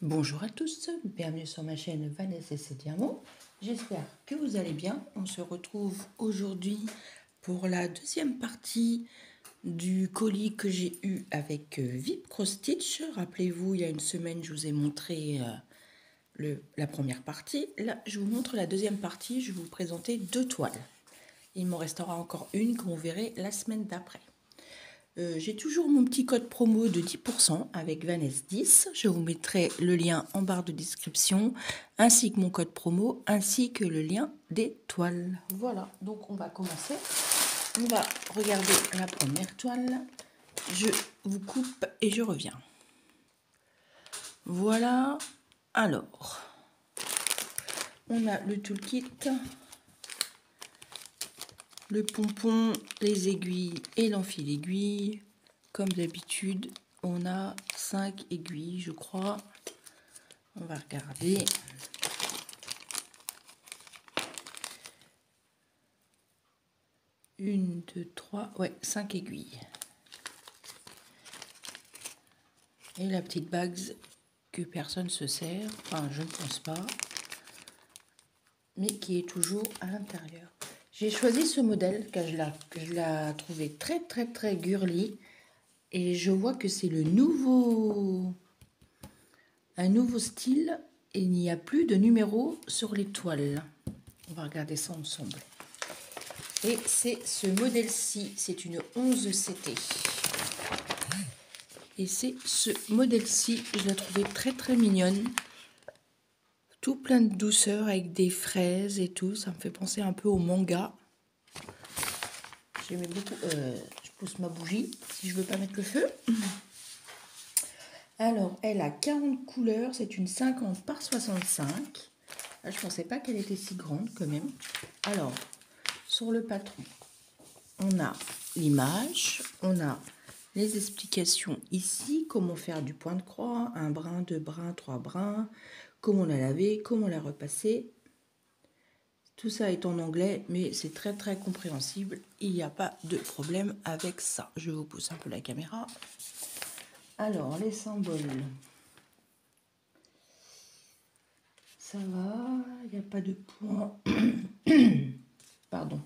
Bonjour à tous, bienvenue sur ma chaîne Vanessa et ses diamants. J'espère que vous allez bien. On se retrouve aujourd'hui pour la deuxième partie du colis que j'ai eu avec VIP Cross Stitch. Rappelez-vous, il y a une semaine, je vous ai montré la première partie. Là, je vous montre la deuxième partie. Je vais vous présenter deux toiles. Il m'en restera encore une que vous verrez la semaine d'après. J'ai toujours mon petit code promo de 10% avec Vanessa10. Je vous mettrai le lien en barre de description, ainsi que mon code promo, ainsi que le lien des toiles. Voilà, donc on va commencer. On va regarder la première toile. Je vous coupe et je reviens. Voilà, alors, on a le toolkit, le pompon, les aiguilles et l'enfil aiguille. Comme d'habitude, on a 5 aiguilles, je crois. On va regarder. Une, deux, trois, ouais, 5 aiguilles. Et la petite bague que personne se sert, enfin je ne pense pas, mais qui est toujours à l'intérieur. J'ai choisi ce modèle car je l'ai trouvé très girly. Et je vois que c'est un nouveau style et il n'y a plus de numéros sur les toiles. On va regarder ça ensemble. Et c'est ce modèle-ci, c'est une 11 CT. Et c'est ce modèle-ci, je l'ai trouvé très mignonne. Tout plein de douceur avec des fraises et tout. Ça me fait penser un peu au manga. J'aimais beaucoup. Je pousse ma bougie si je veux pas mettre le feu. Alors, elle a 40 couleurs. C'est une 50 par 65. Là, je pensais pas qu'elle était si grande quand même. Alors, sur le patron, on a l'image. On a les explications ici. Comment faire du point de croix. Un brin, deux brins, trois brins. Comment la laver, comment la repasser. Tout ça est en anglais, mais c'est très compréhensible. Il n'y a pas de problème avec ça. Je vous pousse un peu la caméra. Alors, les symboles. Ça va, il n'y a pas de point. Pardon.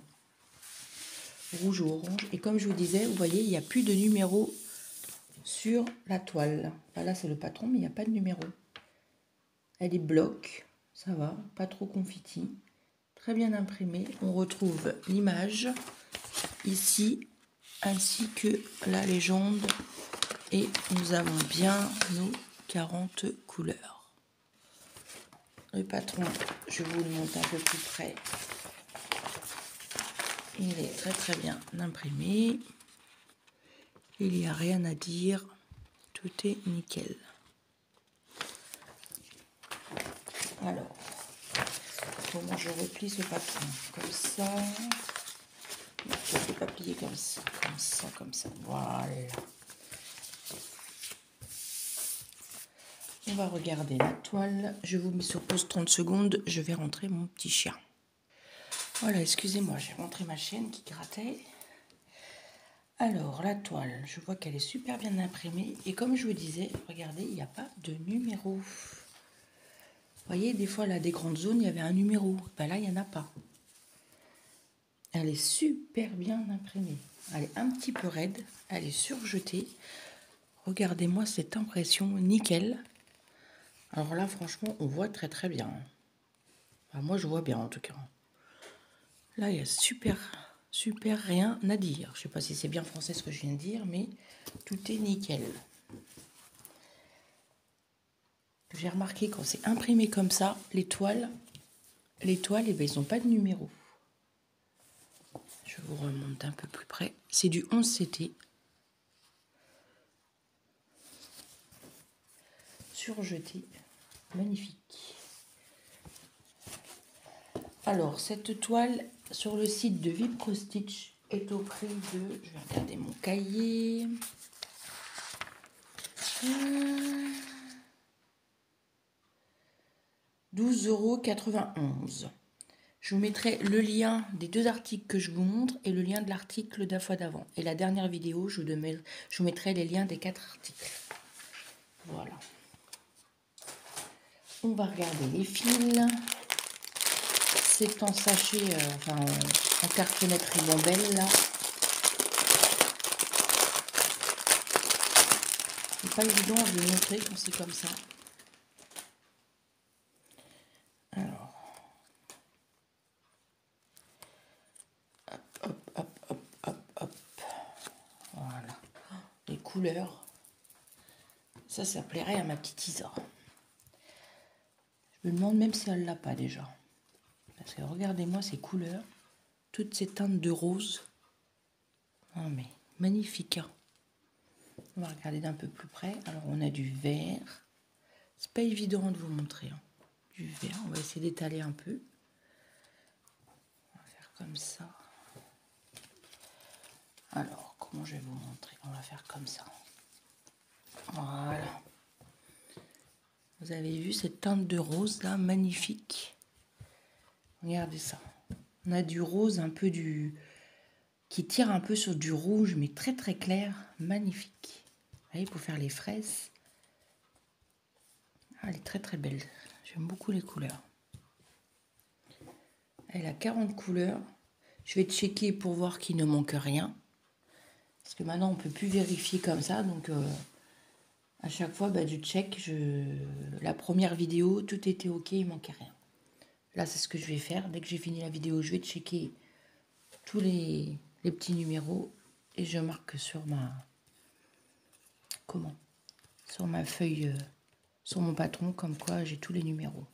Rouge ou orange. Et comme je vous disais, vous voyez, il n'y a plus de numéro sur la toile. Enfin, là, c'est le patron, mais il n'y a pas de numéro. Elle est bloc. Ça va, pas trop confetti. Très bien imprimé. On retrouve l'image ici, ainsi que la légende. Et nous avons bien nos 40 couleurs. Le patron, je vous le montre un peu plus près. Il est très bien imprimé. Il n'y a rien à dire. Tout est nickel. Alors, comment je replie ce patron? Comme ça. Je ne peux pas plier comme ça. Comme ça. Voilà. On va regarder la toile. Je vous mets sur pause 30 secondes. Je vais rentrer mon petit chien. Voilà, excusez-moi, j'ai rentré ma chaîne qui grattait. Alors, la toile, je vois qu'elle est super bien imprimée. Et comme je vous disais, regardez, il n'y a pas de numéro. Vous voyez, des fois, là, des grandes zones, il y avait un numéro. Ben là, il n'y en a pas. Elle est super bien imprimée. Elle est un petit peu raide. Elle est surjetée. Regardez-moi cette impression nickel. Alors là, franchement, on voit très bien. Enfin, moi, je vois bien, en tout cas. Là, il y a super rien à dire. Je ne sais pas si c'est bien français ce que je viens de dire, mais tout est nickel. J'ai remarqué quand c'est imprimé comme ça, les toiles, eh ben, ils n'ont pas de numéro. Je vous remonte un peu plus près. C'est du 11 CT. Surjeté. Magnifique. Alors, cette toile sur le site de VIP Cross Stitch est au prix de... Je vais regarder mon cahier. 12,91 €. Je vous mettrai le lien des deux articles que je vous montre et le lien de l'article de la fois d'avant. Et la dernière vidéo, je vous mettrai les liens des 4 articles. Voilà. On va regarder les fils. C'est en sachet, en cartonnette ribambelle là. C'est pas évident de le montrer quand c'est comme ça. Alors, hop. Voilà. Les couleurs. Ça plairait à ma petite Isa. Je me demande même si elle l'a pas déjà. Parce que regardez-moi ces couleurs. Toutes ces teintes de rose. Oh mais magnifique. Hein. On va regarder d'un peu plus près. Alors on a du vert. C'est pas évident de vous montrer. Hein. Du vert. On va essayer d'étaler un peu. On va faire comme ça. Alors, comment je vais vous montrer? On va faire comme ça. Voilà. Vous avez vu cette teinte de rose là, magnifique. Regardez ça. On a du rose un peu qui tire un peu sur du rouge, mais très très clair. Magnifique. Vous voyez, pour faire les fraises. Ah, elle est très très belle. J'aime beaucoup les couleurs. Elle a 40 couleurs. Je vais checker pour voir qu'il ne manque rien. Parce que maintenant, on ne peut plus vérifier comme ça. Donc, à chaque fois, je check. La première vidéo, tout était OK, il ne manquait rien. Là, c'est ce que je vais faire. Dès que j'ai fini la vidéo, je vais checker tous les petits numéros. Et je marque sur sur ma feuille, sur mon patron, comme quoi j'ai tous les numéros.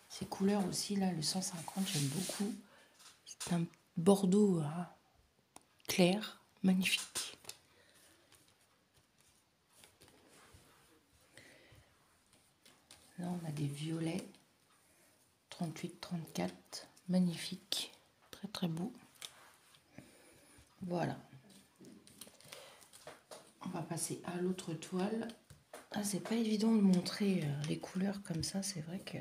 Ces couleurs aussi, là, le 150, j'aime beaucoup. C'est un bordeaux clair, magnifique. Là, on a des violets, 38, 34, magnifique, très très beau. Voilà. On va passer à l'autre toile. Ah, c'est pas évident de montrer les couleurs comme ça, c'est vrai que...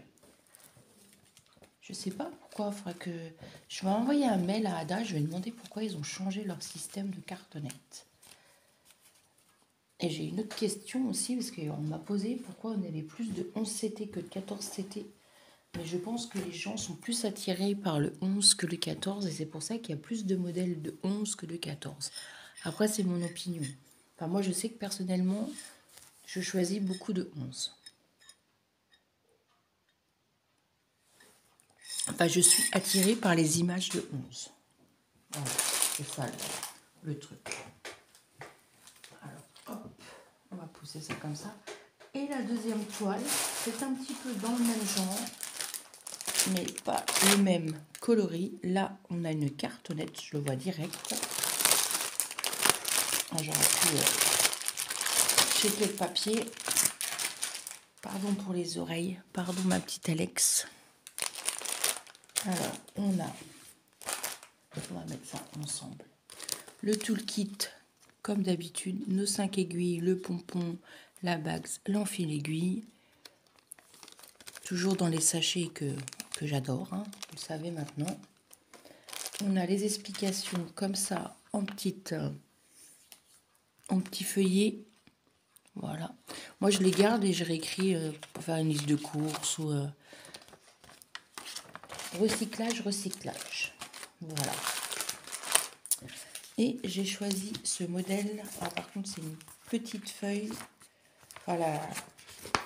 Je sais pas pourquoi, il faudrait que... Je vais envoyer un mail à Ada, je vais demander pourquoi ils ont changé leur système de cartonnette. Et j'ai une autre question aussi, parce qu'on m'a posé pourquoi on avait plus de 11 CT que de 14 CT. Mais je pense que les gens sont plus attirés par le 11 que le 14, et c'est pour ça qu'il y a plus de modèles de 11 que de 14. Après, c'est mon opinion. Enfin, moi, je sais que personnellement, je choisis beaucoup de 11. Enfin, je suis attirée par les images de 11. Voilà, c'est ça le truc. Alors, hop, on va pousser ça comme ça. Et la deuxième toile, c'est un petit peu dans le même genre, mais pas le même coloris. Là, on a une cartonnette, je le vois direct. J'aurais pu checker le papier. Pardon pour les oreilles, pardon ma petite Alex. Alors, on va mettre ça ensemble. Le toolkit, comme d'habitude, nos 5 aiguilles, le pompon, la bague, l'enfil aiguille. Toujours dans les sachets que j'adore, hein, vous le savez maintenant. On a les explications comme ça, en petits feuillets. Voilà. Moi, je les garde et je réécris pour faire une liste de courses ou recyclage. Voilà. Et j'ai choisi ce modèle. Alors, par contre, c'est une petite feuille. Voilà.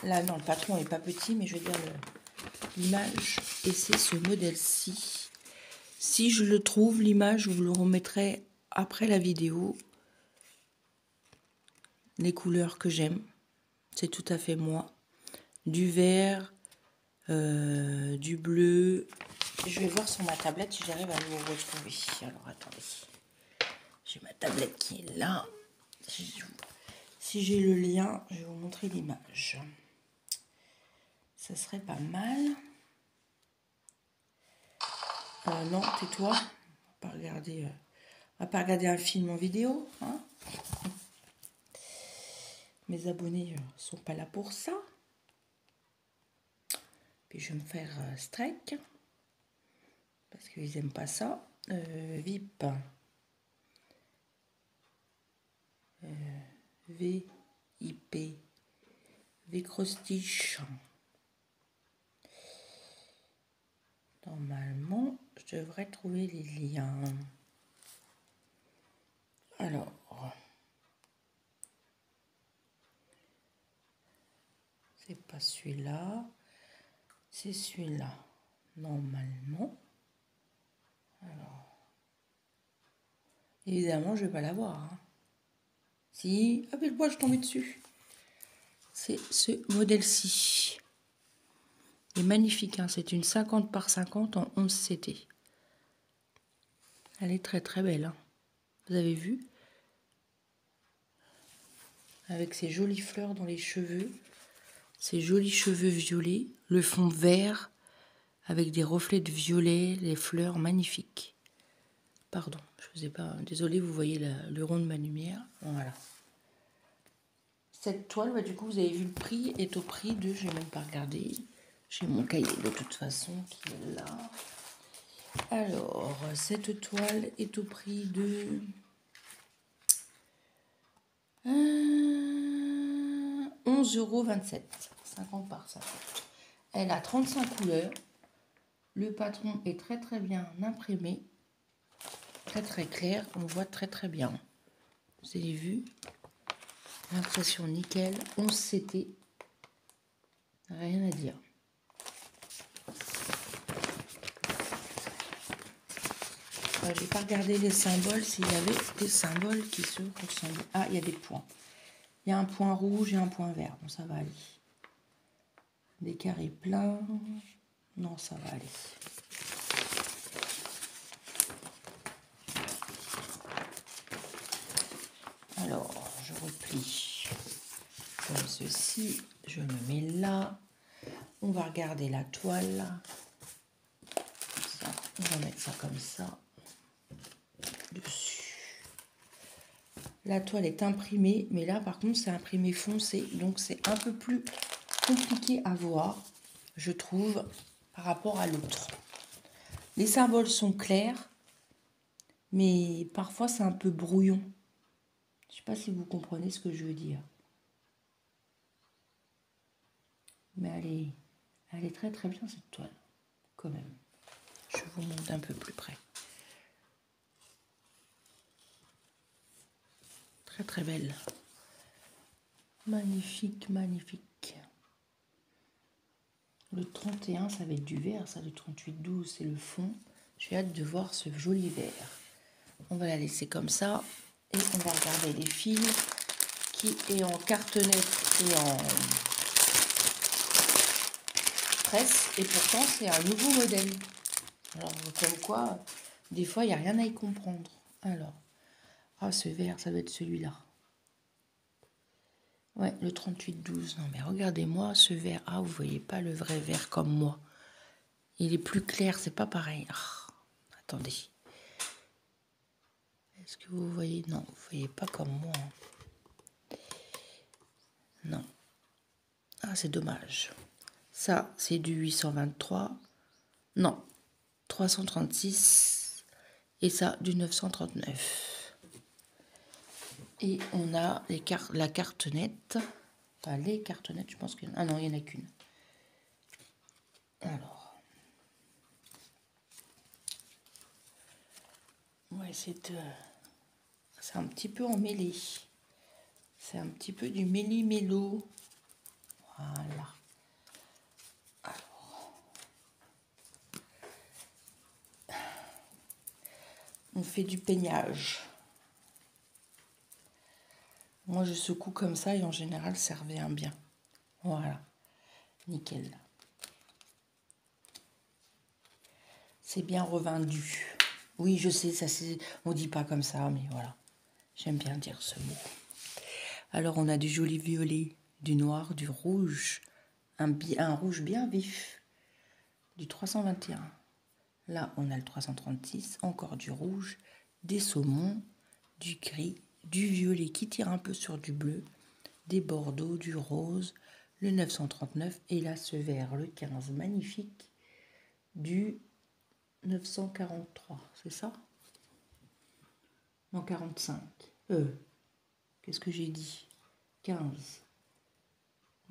Là, non, le patron n'est pas petit, mais je veux dire l'image. Et c'est ce modèle-ci. Si je le trouve, l'image, je vous le remettrai après la vidéo. Les couleurs que j'aime. C'est tout à fait moi. Du vert, du bleu. Je vais voir sur ma tablette si j'arrive à le retrouver. Alors, attendez. J'ai ma tablette qui est là. Si j'ai le lien, je vais vous montrer l'image. Ça serait pas mal. Non, tais-toi. On va pas regarder un film en vidéo. Hein, mes abonnés sont pas là pour ça. Puis je vais me faire strike. Parce qu'ils n'aiment pas ça. VIP. VIP. V-Crostiche. Normalement, je devrais trouver les liens. Alors, c'est pas celui-là, c'est celui-là. Normalement. Alors, évidemment, je vais pas l'avoir. Hein. Si, ah mais moi je tombais dessus. C'est ce modèle-ci. Il est magnifique, hein. C'est une 50 par 50 en 11 CT. Elle est très très belle. Hein. Vous avez vu? Avec ces jolies fleurs dans les cheveux. Ces jolis cheveux violets. Le fond vert avec des reflets de violet. Les fleurs magnifiques. Pardon, je faisais pas... Désolée, vous voyez le rond de ma lumière. Voilà. Cette toile, bah, du coup, vous avez vu le prix, est au prix de... Je n'ai même pas regardé. J'ai mon cahier de toute façon qui est là. Alors, cette toile est au prix de 11,27 €, 50 par 50. Elle a 35 couleurs. Le patron est très très bien imprimé. Très très clair. On voit très très bien. Vous avez vu? L'impression nickel. 11 CT. Rien à dire. J'ai pas regardé les symboles, s'il y avait des symboles qui se ressemblent. Ah, il y a des points. Il y a un point rouge et un point vert. Bon, ça va aller. Des carrés pleins. Non, ça va aller. Alors, je replie comme ceci. Je me mets là. On va regarder la toile. Ça, on va mettre ça comme ça. Dessus. La toile est imprimée, mais là par contre c'est imprimé foncé, donc c'est un peu plus compliqué à voir, je trouve, par rapport à l'autre. Les symboles sont clairs, mais parfois c'est un peu brouillon. Je ne sais pas si vous comprenez ce que je veux dire. Mais elle est très très bien cette toile, quand même. Je vous montre un peu plus près. Très très belle. Magnifique, magnifique. Le 31, ça va être du vert, ça, le 38-12, c'est le fond. J'ai hâte de voir ce joli vert. On va la laisser comme ça. Et on va regarder les fils qui est en cartonnette et en presse. Et pourtant, c'est un nouveau modèle. Alors, comme quoi, des fois, il n'y a rien à y comprendre. Alors, ah, ce vert, ça va être celui-là. Ouais, le 38-12. Non, mais regardez-moi ce vert. Ah, vous voyez pas le vrai vert comme moi. Il est plus clair, c'est pas pareil. Ah, attendez. Est-ce que vous voyez? Non, vous voyez pas comme moi. Non. Ah, c'est dommage. Ça, c'est du 823. Non, 336. Et ça, du 939. Et on a la cartonnette. Enfin, les cartonnettes, je pense qu'il y en a. Ah non, il n'y en a qu'une. Alors. Ouais, c'est un petit peu emmêlé. C'est un petit peu du méli-mélo. Voilà. Alors. On fait du peignage. Moi, je secoue comme ça et en général, ça revient bien. Voilà. Nickel. C'est bien revendu. Oui, je sais, ça c'est, on dit pas comme ça, mais voilà. J'aime bien dire ce mot. Alors, on a du joli violet, du noir, du rouge. Un rouge bien vif. Du 321. Là, on a le 336. Encore du rouge, des saumons, du gris, du violet qui tire un peu sur du bleu, des bordeaux, du rose, le 939. Et là, ce vert, le 15, magnifique, du 943, c'est ça? Non, 45. Qu'est-ce que j'ai dit? 15.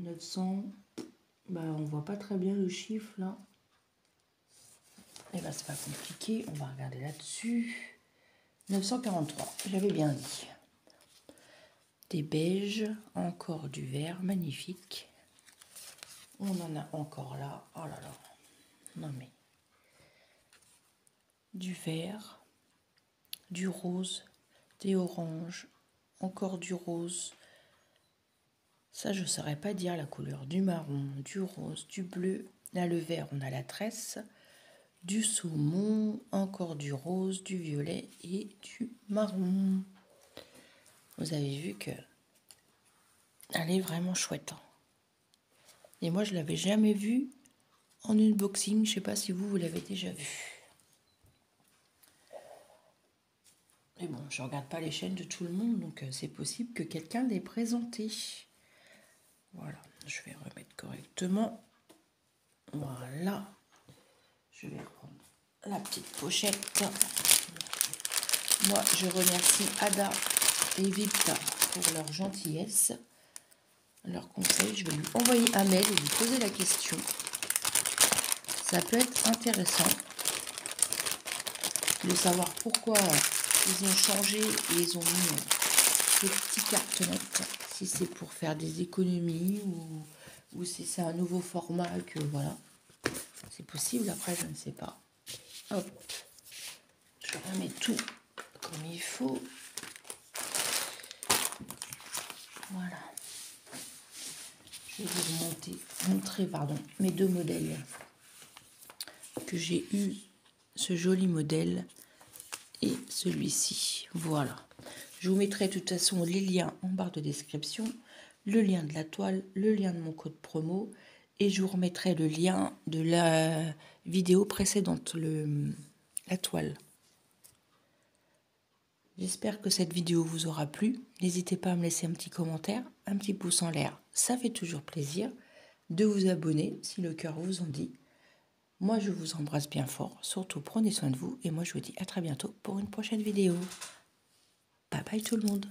900. Bah, on voit pas très bien le chiffre là. Et ben c'est pas compliqué, on va regarder là-dessus. 943, j'avais bien dit. Des beiges, encore du vert, magnifique. On en a encore là, oh là là, non mais. Du vert, du rose, des oranges, encore du rose. Ça, je ne saurais pas dire la couleur. Du marron, du rose, du bleu. Là, le vert, on a la tresse. Du saumon, encore du rose, du violet et du marron. Vous avez vu que elle est vraiment chouette. Et moi, je ne l'avais jamais vue en unboxing. Je ne sais pas si vous l'avez déjà vue. Mais bon, je ne regarde pas les chaînes de tout le monde, donc c'est possible que quelqu'un l'ait présenté. Voilà, je vais remettre correctement. Voilà. Je vais prendre la petite pochette. Moi, je remercie Ada et Vipta pour leur gentillesse, leur conseil. Je vais lui envoyer un mail et lui poser la question. Ça peut être intéressant de savoir pourquoi ils ont changé et ils ont mis ces petits cartonnettes. Si c'est pour faire des économies ou si c'est un nouveau format que voilà. C'est possible, après je ne sais pas. Hop, je remets tout comme il faut. Voilà. Je vais vous montrer mes deux modèles que j'ai eu, ce joli modèle et celui-ci. Voilà. Je vous mettrai de toute façon les liens en barre de description, le lien de la toile, le lien de mon code promo et je vous remettrai le lien de la vidéo précédente, la toile. J'espère que cette vidéo vous aura plu. N'hésitez pas à me laisser un petit commentaire, un petit pouce en l'air. Ça fait toujours plaisir de vous abonner si le cœur vous en dit. Moi, je vous embrasse bien fort. Surtout, prenez soin de vous. Et moi, je vous dis à très bientôt pour une prochaine vidéo. Bye bye tout le monde.